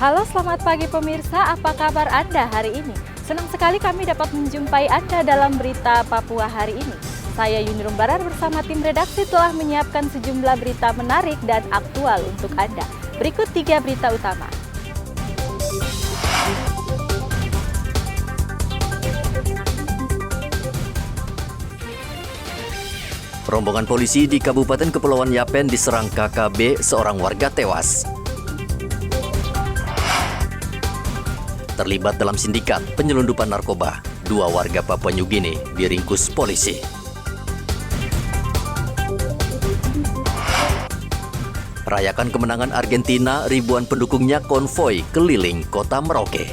Halo, selamat pagi pemirsa. Apa kabar Anda hari ini? Senang sekali kami dapat menjumpai Anda dalam berita Papua hari ini. Saya Yuni Rumbarar bersama tim redaksi telah menyiapkan sejumlah berita menarik dan aktual untuk Anda. Berikut 3 berita utama. Rombongan polisi di Kabupaten Kepulauan Yapen diserang KKB, seorang warga tewas. Terlibat dalam sindikat penyelundupan narkoba, 2 warga Papua Nugini diringkus polisi. Rayakan kemenangan Argentina, ribuan pendukungnya konvoi keliling kota Merauke.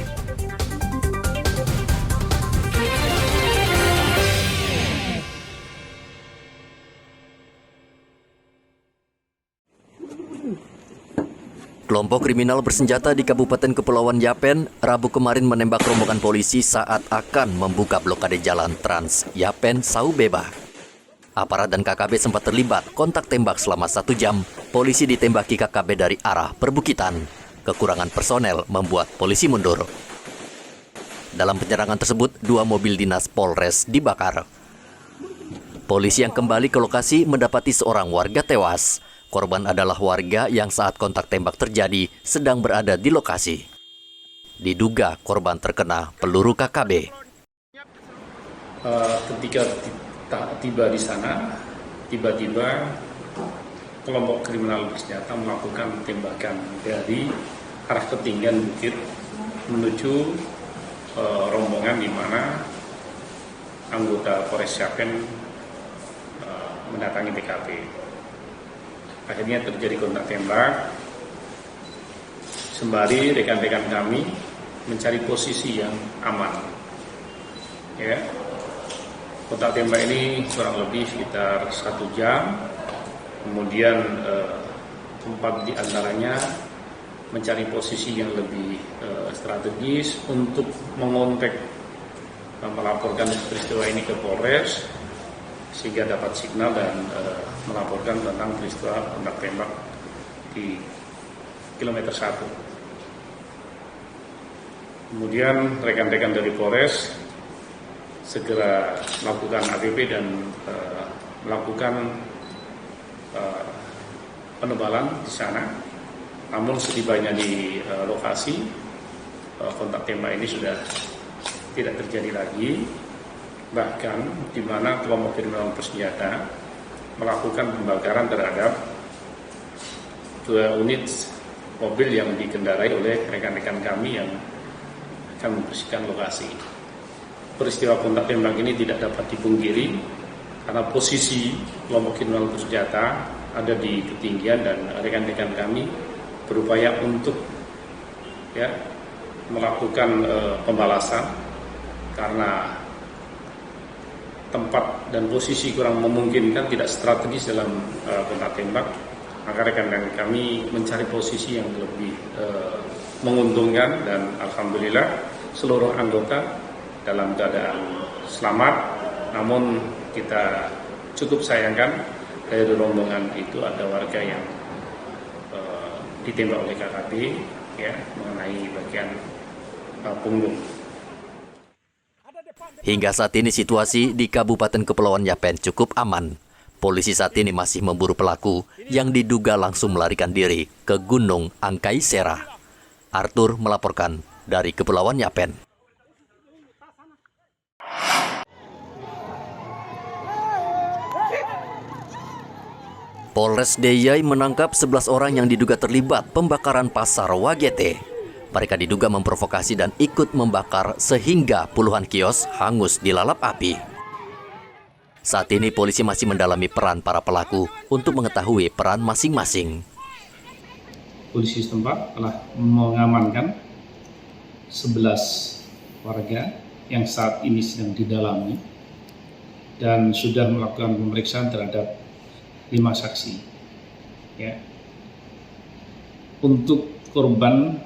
Kelompok kriminal bersenjata di Kabupaten Kepulauan Yapen Rabu kemarin menembak rombongan polisi saat akan membuka blokade jalan Trans Yapen Saubeba. Aparat dan KKB sempat terlibat kontak tembak selama 1 jam. Polisi ditembaki KKB dari arah perbukitan. Kekurangan personel membuat polisi mundur. Dalam penyerangan tersebut, 2 mobil dinas Polres dibakar. Polisi yang kembali ke lokasi mendapati seorang warga tewas. Korban adalah warga yang saat kontak tembak terjadi sedang berada di lokasi. Diduga korban terkena peluru KKB. Ketika tiba di sana, tiba-tiba kelompok kriminal bersenjata melakukan tembakan dari arah ketinggian bukit menuju rombongan di mana anggota Polres Yapen mendatangi TKP. Akhirnya terjadi kontak tembak, sembari rekan-rekan kami mencari posisi yang aman. Ya, kontak tembak ini kurang lebih sekitar 1 jam. Kemudian 4 diantaranya mencari posisi yang lebih strategis untuk mengontak, melaporkan peristiwa ini ke Polres, sehingga dapat signal dan melaporkan tentang peristiwa kontak tembak di kilometer 1. Kemudian rekan-rekan dari Polres segera melakukan APP dan melakukan penebalan di sana. Namun setibanya di lokasi, kontak tembak ini sudah tidak terjadi lagi. Bahkan di mana kelompok kriminal bersenjata melakukan pembakaran terhadap 2 unit mobil yang dikendarai oleh rekan-rekan kami yang akan membersihkan lokasi. Peristiwa kontak tembak ini tidak dapat dipungkiri karena posisi kelompok kriminal bersenjata ada di ketinggian dan rekan-rekan kami berupaya untuk melakukan pembalasan karena tempat dan posisi kurang memungkinkan, tidak strategis dalam kontak tembak. Maka rekan-rekan kami mencari posisi yang lebih menguntungkan dan alhamdulillah seluruh anggota dalam keadaan selamat. Namun kita cukup sayangkan dari rombongan itu ada warga yang ditembak oleh KKB mengenai bagian punggung. Hingga saat ini situasi di Kabupaten Kepulauan Yapen cukup aman. Polisi saat ini masih memburu pelaku yang diduga langsung melarikan diri ke Gunung Angkai Serah. Arthur melaporkan dari Kepulauan Yapen. Polres Deyai menangkap 11 orang yang diduga terlibat pembakaran pasar Wagete. Mereka diduga memprovokasi dan ikut membakar sehingga puluhan kios hangus dilalap api. Saat ini polisi masih mendalami peran para pelaku untuk mengetahui peran masing-masing. Polisi setempat telah mengamankan 11 warga yang saat ini sedang didalami dan sudah melakukan pemeriksaan terhadap 5 saksi. Ya. Untuk korban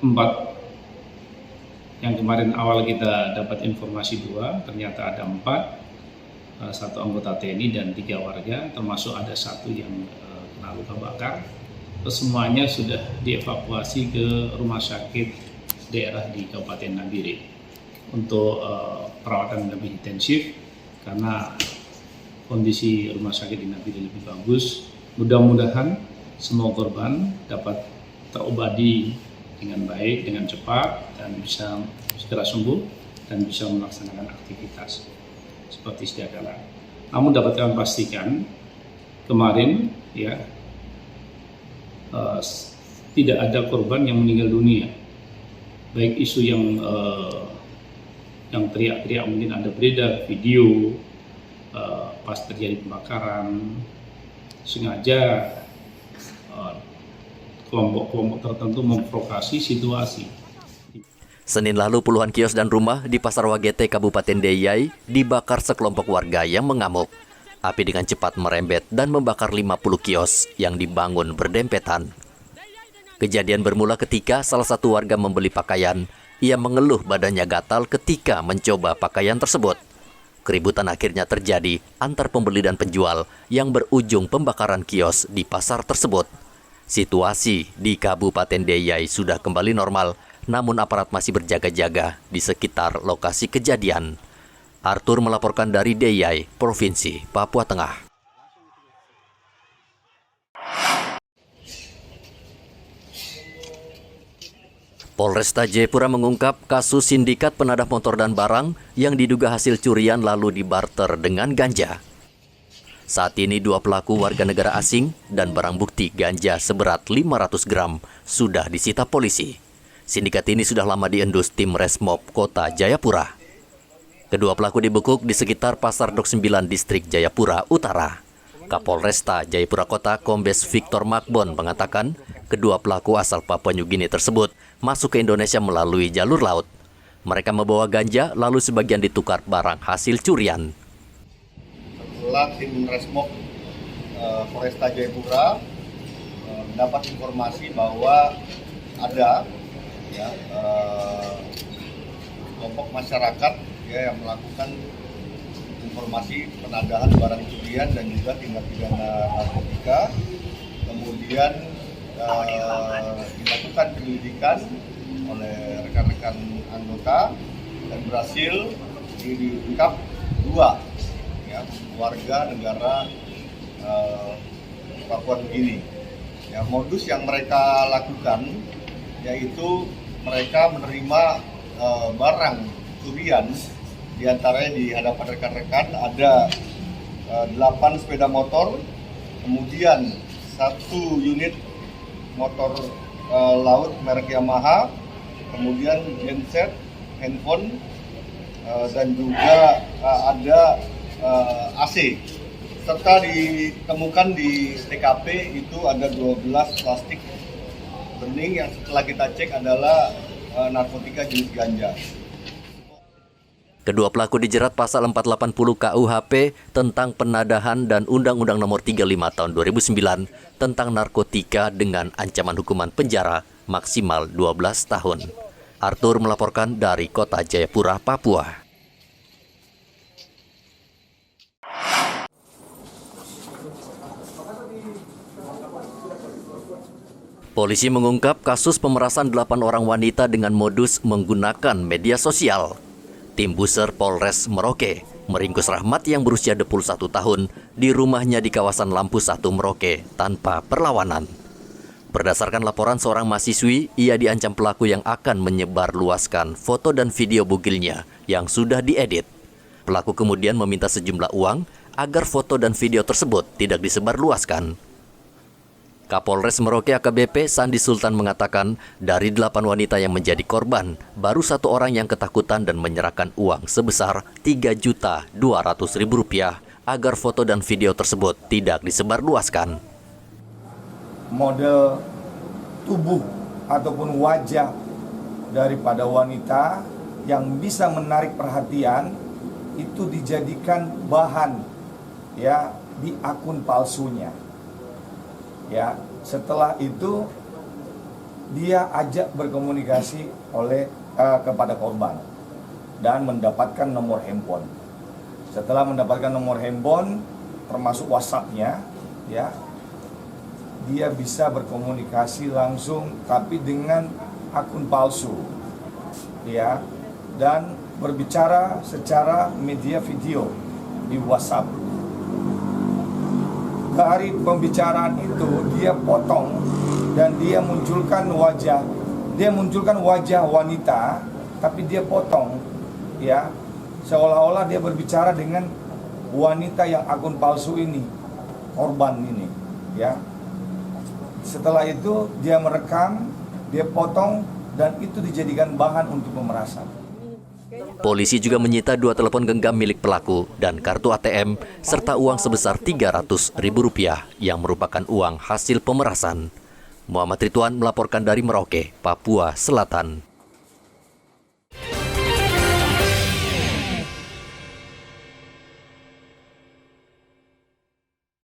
4 yang kemarin awal kita dapat informasi 2, ternyata ada 4, 1 anggota TNI dan 3 warga, termasuk ada 1 yang kena luka bakar. semuanya sudah dievakuasi ke rumah sakit daerah di Kabupaten Nabire untuk perawatan lebih intensif karena kondisi rumah sakit di Nabire lebih bagus. Mudah-mudahan semua korban dapat terobati dengan baik, dengan cepat, dan bisa segera sembuh dan bisa melaksanakan aktivitas seperti sedia kala. Namun dapat kami pastikan kemarin ya tidak ada korban yang meninggal dunia. Baik isu yang teriak-teriak mungkin ada beredar video pas terjadi pembakaran sengaja kelompok-kelompok tertentu memprovokasi situasi. Senin lalu puluhan kios dan rumah di Pasar Wagete, Kabupaten Deyai dibakar sekelompok warga yang mengamuk. Api dengan cepat merembet dan membakar 50 kios yang dibangun berdempetan. Kejadian bermula ketika salah satu warga membeli pakaian. Ia mengeluh badannya gatal ketika mencoba pakaian tersebut. Keributan akhirnya terjadi antar pembeli dan penjual yang berujung pembakaran kios di pasar tersebut. Situasi di Kabupaten Deyai sudah kembali normal, namun aparat masih berjaga-jaga di sekitar lokasi kejadian. Arthur melaporkan dari Deyai, Provinsi Papua Tengah. Polresta Jayapura mengungkap kasus sindikat penadah motor dan barang yang diduga hasil curian lalu dibarter dengan ganja. Saat ini 2 pelaku warga negara asing dan barang bukti ganja seberat 500 gram sudah disita polisi. Sindikat ini sudah lama diendus tim Resmob Kota Jayapura. Kedua pelaku dibekuk di sekitar Pasar Dok 9 Distrik Jayapura Utara. Kapolresta Jayapura Kota Kombes Victor Makbon mengatakan kedua pelaku asal Papua New Guinea tersebut masuk ke Indonesia melalui jalur laut. Mereka membawa ganja lalu sebagian ditukar barang hasil curian. Setelah tim Resmob Polresta Jayapura mendapat informasi bahwa ada kelompok masyarakat yang melakukan informasi penadahan barang curian dan juga tindak pidana narkotika. Kemudian dilakukan penyelidikan oleh rekan-rekan anggota dan berhasil diungkap 2 warga negara Papua New Guinea. Modus yang mereka lakukan yaitu mereka menerima barang curian. Di antaranya di hadapan rekan-rekan ada 8 sepeda motor, kemudian 1 unit motor laut merek Yamaha, kemudian genset, handphone, dan juga ada AC. Serta ditemukan di TKP itu ada 12 plastik bening yang setelah kita cek adalah narkotika jenis ganja. Kedua pelaku dijerat pasal 480 KUHP tentang penadahan dan Undang-Undang Nomor 35 Tahun 2009 tentang narkotika dengan ancaman hukuman penjara maksimal 12 tahun. Arthur melaporkan dari Kota Jayapura, Papua. Polisi mengungkap kasus pemerasan 8 orang wanita dengan modus menggunakan media sosial. Tim Buser Polres Merauke meringkus Rahmat yang berusia 21 tahun di rumahnya di kawasan Lampu 1 Merauke tanpa perlawanan. Berdasarkan laporan seorang mahasiswi, ia diancam pelaku yang akan menyebarluaskan foto dan video bugilnya yang sudah diedit. Pelaku kemudian meminta sejumlah uang agar foto dan video tersebut tidak disebarluaskan. Kapolres Merauke AKBP Sandi Sultan mengatakan dari 8 wanita yang menjadi korban, baru 1 orang yang ketakutan dan menyerahkan uang sebesar Rp3.200.000 agar foto dan video tersebut tidak disebarluaskan. Model tubuh ataupun wajah daripada wanita yang bisa menarik perhatian itu dijadikan bahan di akun palsunya. Setelah itu dia ajak berkomunikasi kepada korban dan mendapatkan nomor handphone. Setelah mendapatkan nomor handphone termasuk WhatsApp-nya, dia bisa berkomunikasi langsung tapi dengan akun palsu, ya, dan berbicara secara media video di WhatsApp. Dari pembicaraan itu dia potong dan dia munculkan wajah wanita, tapi dia potong, ya, seolah-olah dia berbicara dengan wanita yang akun palsu ini, korban ini, ya. Setelah itu dia merekam, dia potong, dan itu dijadikan bahan untuk pemerasan. Polisi juga menyita 2 telepon genggam milik pelaku dan kartu ATM serta uang sebesar Rp300.000 yang merupakan uang hasil pemerasan. Muhammad Ridwan melaporkan dari Merauke, Papua Selatan.